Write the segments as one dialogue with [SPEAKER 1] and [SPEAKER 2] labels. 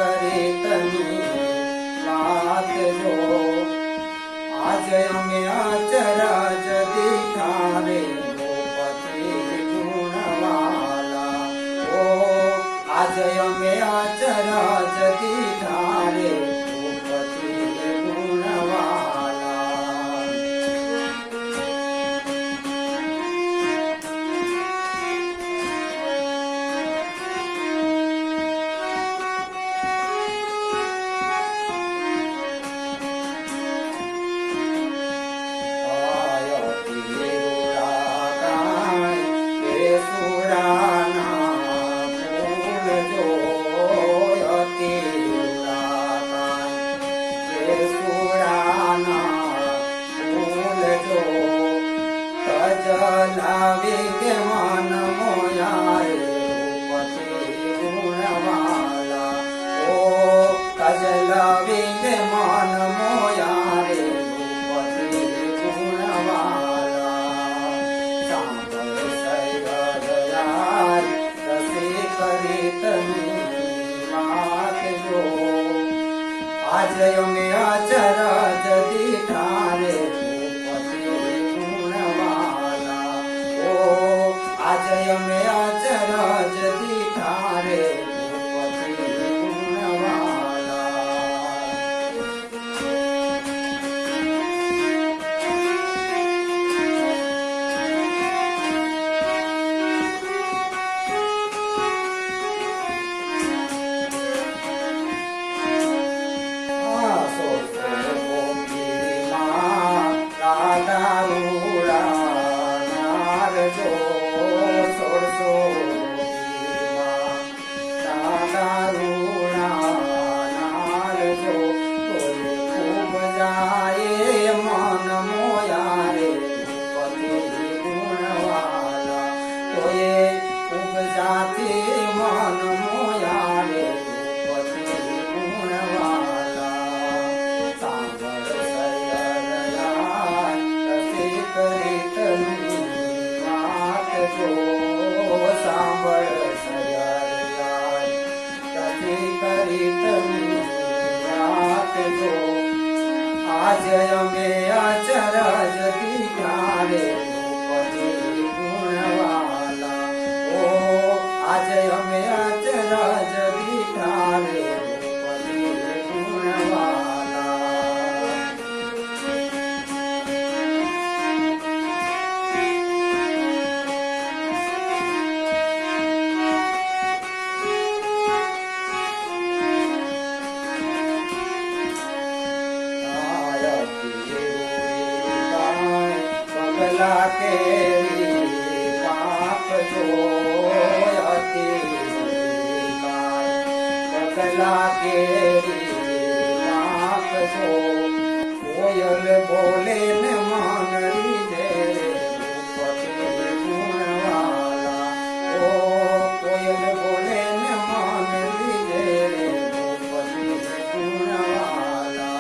[SPEAKER 1] કરી તની વાત જો આજ અમે અચરજ દીઠા રે ગોપતિ ગુણવાલા ઓ આજ અમે અચરજ દીઠા રે ગોપતિ ગુણવાલા લાવી કે મન મોયા ગોપતિ ગુણવાલા ઓ તજ લાવી કે મન મોયા રે ગોપતિ ગુણવાલા સાંભળ સૈયદયાર રસી કરી તની વાત જો આજ અમે અચરજ દીઠા રે આજ અમે અચરજ દીઠા રે ગોપતિ ગુણવાલા સાંભળ સૈયદયાર રસી કરી તની વાત જો આજ અમે અચરજ દીઠા રે ગોપતિ ગુણવાલા ઓ આજ અમે અચરજ દીઠા રે ગોપતિ ગુણવાલા પગલા કેરી પાપ જોયતી પગલા કેરી પાપ જો કોયલ બોલે ને માનરી જે ગોપતિ ગુણવાલા ઓ કોયલ બોલે ને માનરી જે ગોપતિ ગુણવાલા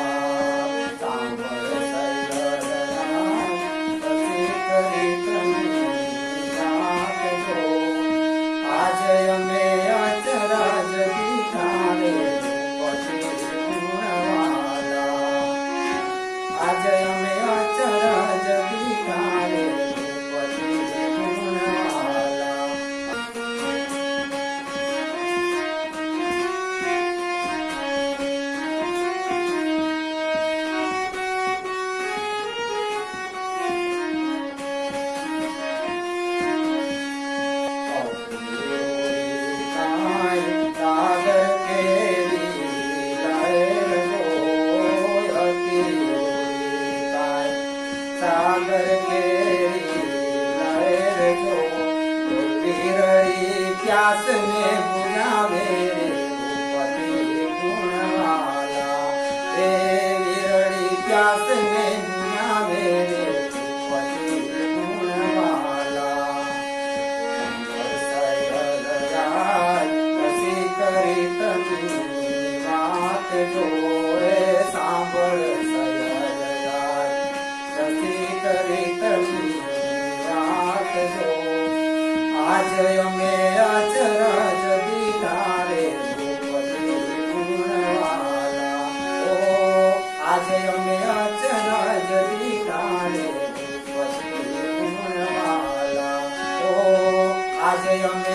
[SPEAKER 1] સાંભળ સૈયદયાર કરી તની વાત જો આજ અમે અચરજ દીઠા રે ગોપતિ ગુણવાલા આજ અમે અચરજ દીઠા રે ગોપતિ ગુણવાલા સાગર કેરી લહેર જોયતી સાગર કેરી લહેર જો વિરળી પ્યાસ ને બુઝાવે ગોપતિ ગુણવાલા એ વિરળી પ્યાસ ને બુઝાવે ગોપતિ ગુણવાલા સૈયદયાર રસી કરી તની વાત જો સાંભળ સૈયદયાર રસી કરી તની વાત જો આજ અમે અચરજ દીઠા રે ગોપતિ આજે અમે